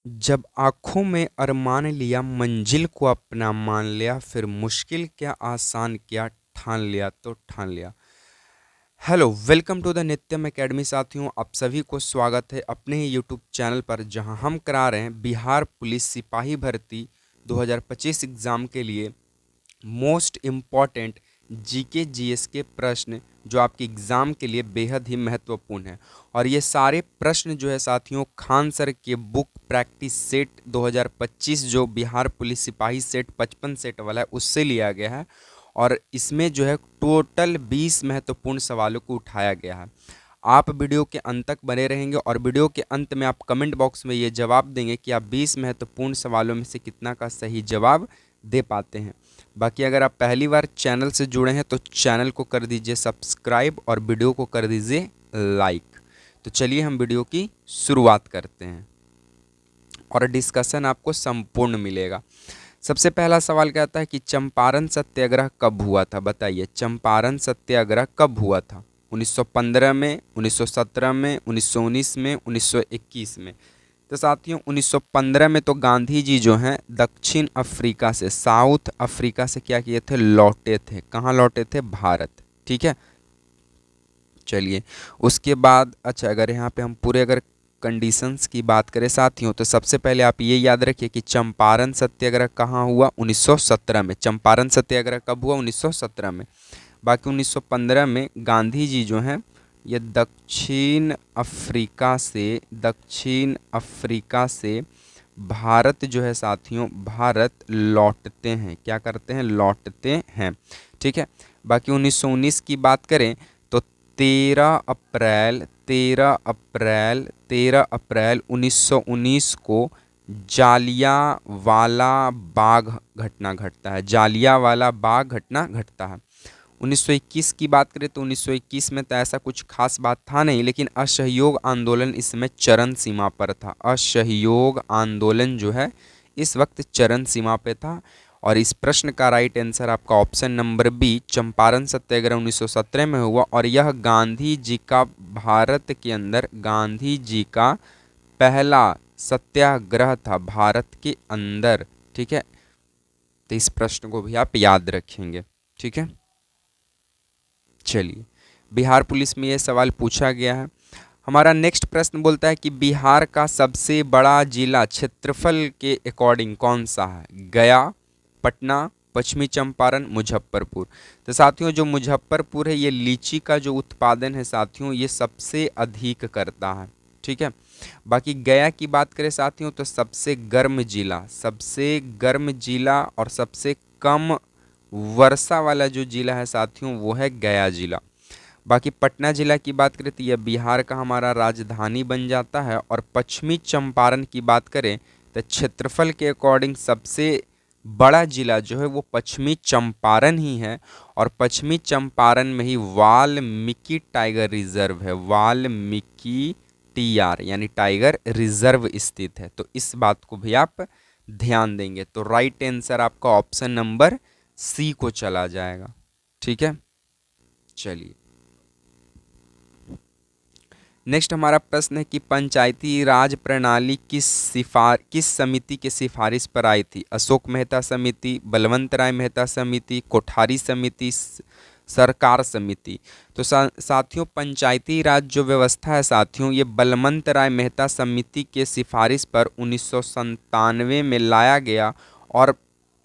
जब आँखों में अरमान लिया मंजिल को अपना मान लिया, फिर मुश्किल क्या आसान क्या ठान लिया तो ठान लिया। हेलो, वेलकम टू द नित्यम एकेडमी। साथियों, आप सभी को स्वागत है अपने ही यूट्यूब चैनल पर, जहां हम करा रहे हैं बिहार पुलिस सिपाही भर्ती 2025 एग्ज़ाम के लिए मोस्ट इम्पॉर्टेंट जीके जीएस के प्रश्न जो आपके एग्ज़ाम के लिए बेहद ही महत्वपूर्ण है। और ये सारे प्रश्न जो है साथियों, खान सर के बुक प्रैक्टिस सेट 2025 जो बिहार पुलिस सिपाही सेट 55 सेट वाला है उससे लिया गया है। और इसमें जो है टोटल 20 महत्वपूर्ण सवालों को उठाया गया है। आप वीडियो के अंत तक बने रहेंगे और वीडियो के अंत में आप कमेंट बॉक्स में ये जवाब देंगे कि आप 20 महत्वपूर्ण सवालों में से कितना का सही जवाब दे पाते हैं। बाकी अगर आप पहली बार चैनल से जुड़े हैं तो चैनल को कर दीजिए सब्सक्राइब और वीडियो को कर दीजिए लाइक। तो चलिए हम वीडियो की शुरुआत करते हैं और डिस्कशन आपको संपूर्ण मिलेगा। सबसे पहला सवाल कहता है कि चंपारण सत्याग्रह कब हुआ था? बताइए, चंपारण सत्याग्रह कब हुआ था? 1915 में, 1917 में, 1919 में, 1921 में। तो साथियों, 1915 में तो गांधी जी जो हैं दक्षिण अफ्रीका से, साउथ अफ्रीका से क्या किए थे? लौटे थे। कहाँ लौटे थे? भारत। ठीक है, चलिए उसके बाद अच्छा, अगर यहाँ पे हम पूरे अगर कंडीशंस की बात करें साथियों, तो सबसे पहले आप ये याद रखिए कि चंपारण सत्याग्रह कहाँ हुआ? 1917 में। चंपारण सत्याग्रह कब हुआ? 1917 में। बाकी 1915 में गांधी जी जो हैं ये दक्षिण अफ्रीका से भारत जो है साथियों, भारत लौटते हैं। क्या करते हैं? लौटते हैं। ठीक है, बाकी 1919 की बात करें तो 13 अप्रैल 1919 को जालियांवाला बाग घटना घटता है। जालियांवाला बाग घटना घटता है। 1921 की बात करें तो 1921 में तो ऐसा कुछ खास बात था नहीं, लेकिन असहयोग आंदोलन इसमें चरम सीमा पर था। असहयोग आंदोलन जो है इस वक्त चरम सीमा पे था। और इस प्रश्न का राइट आंसर आपका ऑप्शन नंबर बी, चंपारण सत्याग्रह 1917 में हुआ। और यह गांधी जी का भारत के अंदर गांधी जी का पहला सत्याग्रह था भारत के अंदर। ठीक है, तो इस प्रश्न को भी आप याद रखेंगे। ठीक है, चलिए बिहार पुलिस में ये सवाल पूछा गया है। हमारा नेक्स्ट प्रश्न बोलता है कि बिहार का सबसे बड़ा जिला क्षेत्रफल के अकॉर्डिंग कौन सा है? गया, पटना, पश्चिमी चंपारण, मुजफ्फरपुर। तो साथियों, जो मुजफ्फरपुर है ये लीची का जो उत्पादन है साथियों ये सबसे अधिक करता है। ठीक है, बाकी गया की बात करें साथियों तो सबसे गर्म जिला और सबसे कम वर्षा वाला जो जिला है साथियों वो है गया जिला। बाकी पटना जिला की बात करें तो यह बिहार का हमारा राजधानी बन जाता है। और पश्चिमी चंपारण की बात करें तो क्षेत्रफल के अकॉर्डिंग सबसे बड़ा जिला जो है वो पश्चिमी चंपारण ही है। और पश्चिमी चंपारण में ही वाल्मीकि टाइगर रिजर्व है। वाल्मीकि टीआर यानी टाइगर रिजर्व स्थित है। तो इस बात को भी आप ध्यान देंगे। तो राइट आंसर आपका ऑप्शन नंबर सी को चला जाएगा। ठीक है, चलिए नेक्स्ट हमारा प्रश्न है कि पंचायती राज प्रणाली किस समिति के सिफारिश पर आई थी? अशोक मेहता समिति, बलवंत राय मेहता समिति, कोठारी समिति, सरकार समिति। तो साथियों, पंचायती राज जो व्यवस्था है साथियों ये बलवंत राय मेहता समिति के सिफारिश पर 1997 में लाया गया। और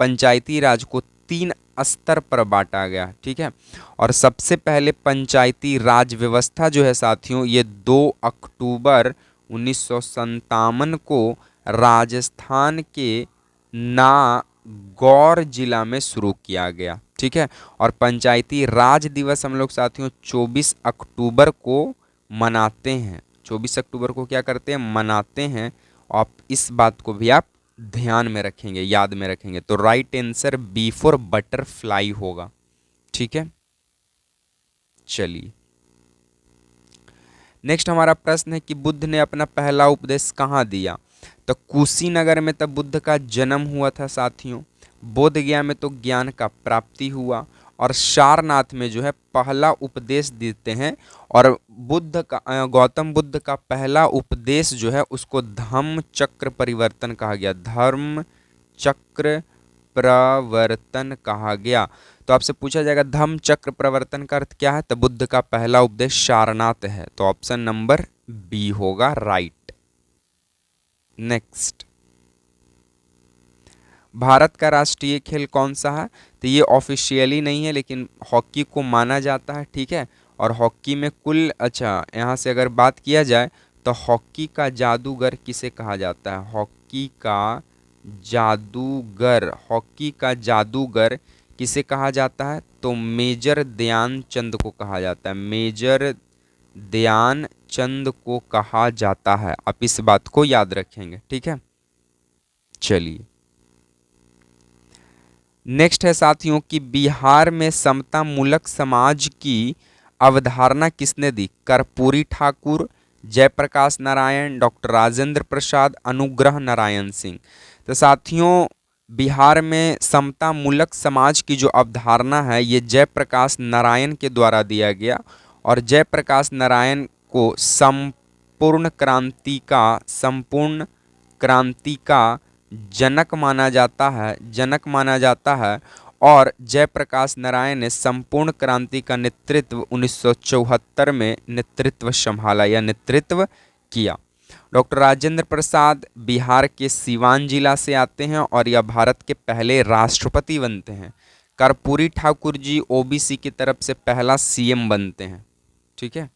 पंचायती राज को 3 स्तर पर बांटा गया। ठीक है, और सबसे पहले पंचायती राज व्यवस्था जो है साथियों ये 2 अक्टूबर 1957 को राजस्थान के नागौर जिला में शुरू किया गया। ठीक है, और पंचायती राज दिवस हम लोग साथियों 24 अक्टूबर को मनाते हैं। 24 अक्टूबर को क्या करते हैं? मनाते हैं। आप इस बात को भी आप ध्यान में रखेंगे, याद में रखेंगे। तो right answer B for butterfly होगा। ठीक है, चलिए नेक्स्ट हमारा प्रश्न है कि बुद्ध ने अपना पहला उपदेश कहाँ दिया? तो कुशीनगर में तब बुद्ध का जन्म हुआ था साथियों। बोध गया में तो ज्ञान का प्राप्ति हुआ। और सारनाथ में जो है पहला उपदेश देते हैं। और गौतम बुद्ध का पहला उपदेश जो है उसको धम्म चक्र परिवर्तन कहा गया, धर्म चक्र प्रवर्तन कहा गया। तो आपसे पूछा जाएगा धम्म चक्र प्रवर्तन का अर्थ क्या है, तो बुद्ध का पहला उपदेश सारनाथ है, तो ऑप्शन नंबर बी होगा राइट। नेक्स्ट, भारत का राष्ट्रीय खेल कौन सा है, तो ये ऑफिशियली नहीं है लेकिन हॉकी को माना जाता है, ठीक है। और हॉकी में कुल, अच्छा यहाँ से अगर बात किया जाए तो हॉकी का जादूगर किसे कहा जाता है, हॉकी का जादूगर, हॉकी का जादूगर किसे कहा जाता है, तो मेजर ध्यानचंद को कहा जाता है, मेजर ध्यानचंद को कहा जाता है। आप इस बात को याद रखेंगे, ठीक है। चलिए नेक्स्ट है साथियों कि बिहार में समता मूलक समाज की अवधारणा किसने दी, कर्पूरी ठाकुर, जयप्रकाश नारायण, डॉक्टर राजेंद्र प्रसाद, अनुग्रह नारायण सिंह। तो साथियों बिहार में समता मूलक समाज की जो अवधारणा है ये जयप्रकाश नारायण के द्वारा दिया गया। और जयप्रकाश नारायण को संपूर्ण क्रांति का जनक माना जाता है। और जयप्रकाश नारायण ने संपूर्ण क्रांति का नेतृत्व 1974 में नेतृत्व संभाला या नेतृत्व किया। डॉक्टर राजेंद्र प्रसाद बिहार के सीवान जिला से आते हैं और यह भारत के पहले राष्ट्रपति बनते हैं। कर्पूरी ठाकुर जी ओबीसी की तरफ से पहला सीएम बनते हैं, ठीक है।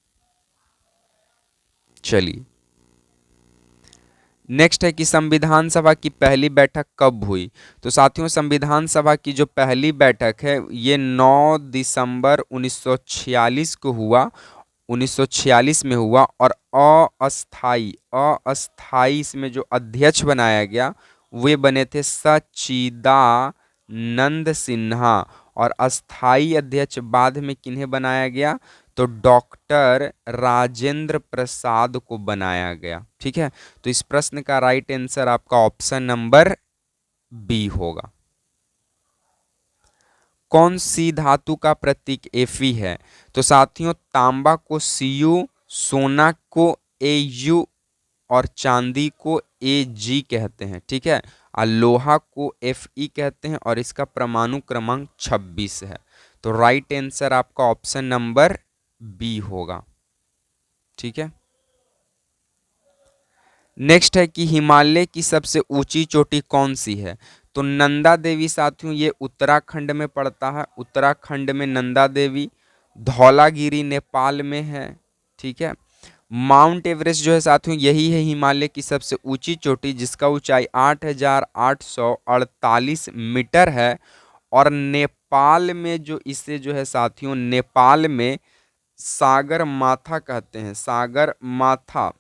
चलिए नेक्स्ट है कि संविधान सभा की पहली बैठक कब हुई, तो साथियों संविधान सभा की जो पहली बैठक है ये 9 दिसंबर 1946 को हुआ, 1946 में हुआ। और अस्थाई इसमें जो अध्यक्ष बनाया गया वे बने थे सच्चिदानंद सिन्हा। और अस्थाई अध्यक्ष बाद में किन्हें बनाया गया, तो डॉक्टर राजेंद्र प्रसाद को बनाया गया, ठीक है। तो इस प्रश्न का राइट आंसर आपका ऑप्शन नंबर बी होगा। कौन सी धातु का प्रतीक Fe है, तो साथियों तांबा को Cu, सोना को Au और चांदी को Ag कहते हैं, ठीक है। और लोहा को Fe कहते हैं और इसका परमाणु क्रमांक 26 है। तो राइट आंसर आपका ऑप्शन नंबर बी होगा, ठीक है। नेक्स्ट है कि हिमालय की सबसे ऊंची चोटी कौन सी है, तो नंदा देवी साथियों ये उत्तराखंड में पड़ता है, उत्तराखंड में नंदा देवी। धौलागिरी नेपाल में है, ठीक है। माउंट एवरेस्ट जो है साथियों यही है हिमालय की सबसे ऊंची चोटी जिसका ऊंचाई 8,848 मीटर है। और नेपाल में जो इसे जो है साथियों नेपाल में सागर माथा कहते हैं, सागर माथा,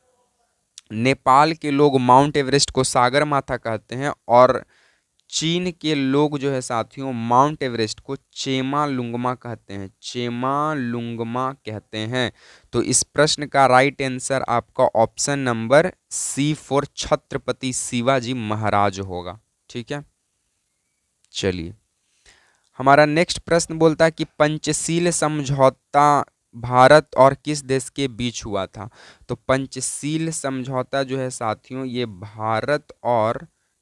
नेपाल के लोग माउंट एवरेस्ट को सागर माथा कहते हैं। और चीन के लोग जो है साथियों माउंट एवरेस्ट को चेमालुंगमा कहते हैं, चेमालुंगमा कहते हैं। तो इस प्रश्न का राइट आंसर आपका option number C for Chhatrapati Shivaji Maharaj होगा, ठीक है। चलिए हमारा नेक्स्ट प्रश्न बोलता है कि पंचशील समझौता भारत और किस देश के बीच हुआ था, तो पंचशील समझौता जो है साथियों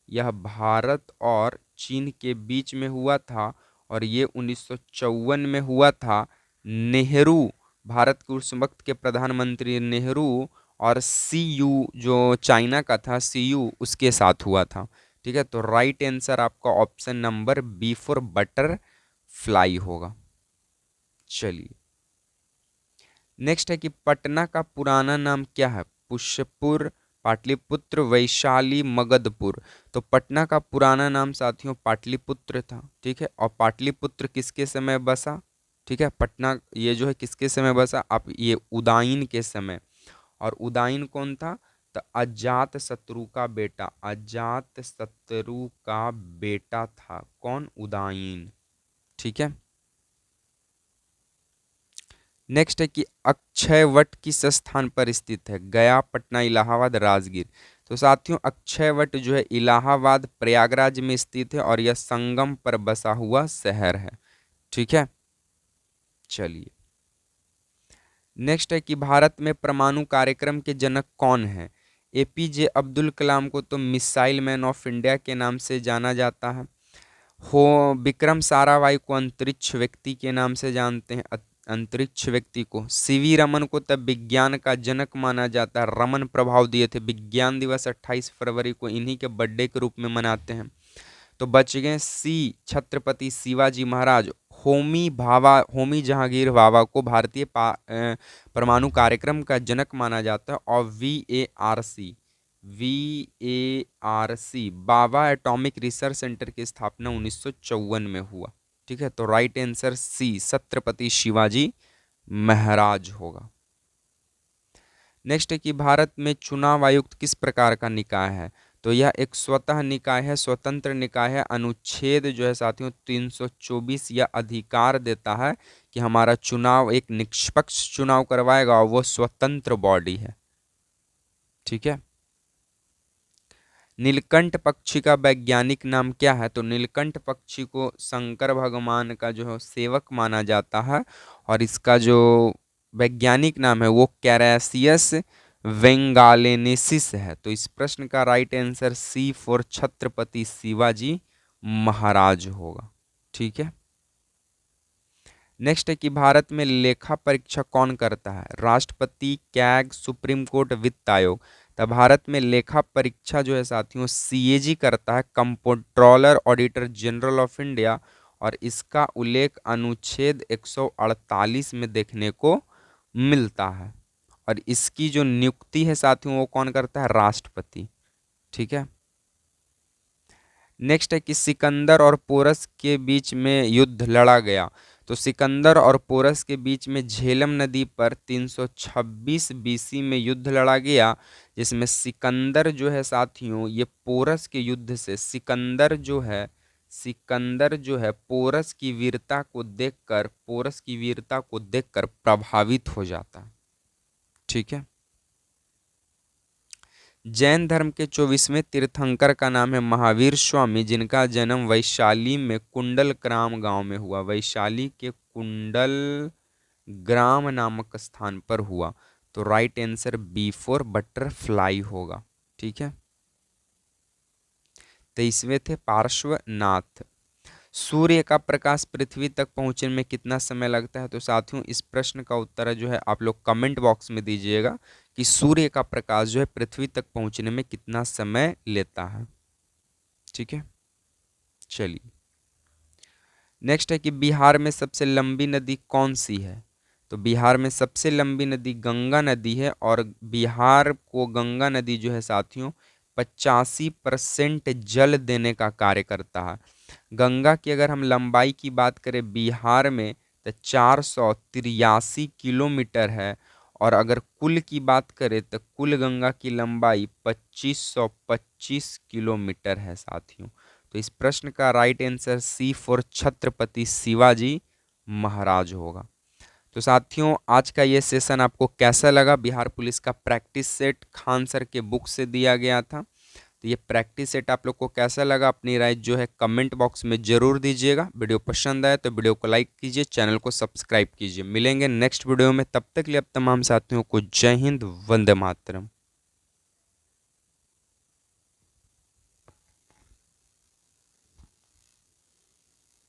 यह भारत और चीन के बीच में हुआ था। और ये 1954 में हुआ था। नेहरू, भारत के उस वक्त के प्रधानमंत्री नेहरू और CU जो चाइना का था CU उसके साथ हुआ था, ठीक है। तो राइट आंसर आपका option number B for butterfly होगा। चलिए नेक्स्ट है कि पटना का पुराना नाम क्या है, पुष्यपुर, पाटलिपुत्र, वैशाली, मगधपुर। तो पटना का पुराना नाम साथियों पाटलिपुत्र था, ठीक है। और पाटलिपुत्र किसके समय बसा, ठीक है। पटना ये जो है किसके समय बसा, आप ये उदयन के समय। और उदयन कौन था, तो अजात शत्रु का बेटा, अजात शत्रु का बेटा था कौन, उदयन, ठीक है। नेक्स्ट है कि अक्षयवट किस स्थान पर स्थित है, गया, पटना, इलाहाबाद, राजगीर। तो साथियों अक्षयवट जो है इलाहाबाद प्रयागराज में स्थित है और यह संगम पर बसा हुआ शहर है, ठीक है। चलिए, नेक्स्ट है कि भारत में परमाणु कार्यक्रम के जनक कौन है? एपीजे अब्दुल कलाम को तो मिसाइल मैन ऑफ इंडिया के नाम से जाना जाता है। हो विक्रम साराभाई को अंतरिक्ष व्यक्ति के नाम से जानते हैं, अंतरिक्ष व्यक्ति को। सीवी रमन को तब विज्ञान का जनक माना जाता है, रमन प्रभाव दिए थे। विज्ञान दिवस 28 फरवरी को इन्हीं के बर्थडे के रूप में मनाते हैं। तो बच गए सी छत्रपति शिवाजी महाराज। होमी जहांगीर भाभा को भारतीय परमाणु कार्यक्रम का जनक माना जाता है। और VARC Bhabha atomic research centre की स्थापना 1954 में हुआ। ठीक है, तो right answer C Chhatrapati Shivaji Maharaj होगा। नेक्स्ट है कि भारत में चुनाव आयुक्त किस प्रकार का निकाय है? तो यह एक स्वतः निकाय है, स्वतंत्र निकाय है। अनुच्छेद जो है साथियों 324 यह अधिकार देता है कि हमारा चुनाव एक निष्पक्ष चुनाव करवाएगा और वो स्वतंत्र बॉडी है। ठीक है, नीलकंठ पक्षी का वैज्ञानिक नाम क्या है? तो नीलकंठ पक्षी को शंकर भगवान का जो है सेवक माना जाता है और इसका जो वैज्ञानिक नाम है वो कैरेसियस वेंगालेनेसिस है। तो इस प्रश्न का right answer C for Chhatrapati Shivaji Maharaj होगा। ठीक है, नेक्स्ट है कि भारत में लेखा परीक्षा कौन करता है? राष्ट्रपति, कैग, सुप्रीम कोर्ट, वित्त आयोग। तो भारत में लेखा परीक्षा जो है साथियों CAG करता है, controller auditor general of India. और इसका उल्लेख अनुच्छेद 148 में देखने को मिलता है। और इसकी जो नियुक्ति है साथियों वो कौन करता है? राष्ट्रपति। ठीक है, नेक्स्ट है कि सिकंदर और पोरस के बीच में युद्ध लड़ा गया। तो सिकंदर और पोरस के बीच में झेलम नदी पर 326 BC में युद्ध लड़ा गया, जिसमें सिकंदर जो है साथियों ये पोरस के युद्ध से सिकंदर जो है पोरस की वीरता को देखकर प्रभावित हो जाता है। ठीक है, जैन धर्म के 24वें तीर्थंकर का नाम है महावीर स्वामी, जिनका जन्म वैशाली में कुंडल ग्राम गांव में हुआ। वैशाली के कुंडल ग्राम नामक स्थान पर हुआ। तो right answer B for butterfly होगा। ठीक है, 23वें थे पार्श्वनाथ। सूर्य का प्रकाश पृथ्वी तक पहुंचने में कितना समय लगता है? तो साथियों इस प्रश्न का उत्तर जो है आप लोग कमेंट बॉक्स में दीजिएगा कि सूर्य का प्रकाश जो है पृथ्वी तक पहुंचने में कितना समय लेता है। ठीक है, चलिए, नेक्स्ट है कि बिहार में सबसे लंबी नदी कौन सी है? तो बिहार में सबसे लंबी नदी गंगा नदी है। और बिहार को गंगा नदी जो है साथियों 85% जल देने का कार्य करता है। गंगा की अगर हम लंबाई की बात करें बिहार में तो 483 किलोमीटर है। और अगर कुल की बात करें तो कुल गंगा की लंबाई 2525 किलोमीटर है साथियों। तो इस प्रश्न का right answer C for Chhatrapati Shivaji Maharaj होगा। तो साथियों आज का ये सेशन आपको कैसा लगा? बिहार पुलिस का प्रैक्टिस सेट खान सर के बुक से दिया गया था। तो ये प्रैक्टिस सेट आप लोग को कैसा लगा अपनी राय जो है कमेंट बॉक्स में जरूर दीजिएगा। वीडियो पसंद आए तो वीडियो को लाइक कीजिए, चैनल को सब्सक्राइब कीजिए। मिलेंगे नेक्स्ट वीडियो में, तब तक के लिए अब तमाम साथियों को जय हिंद, वंदे मातरम।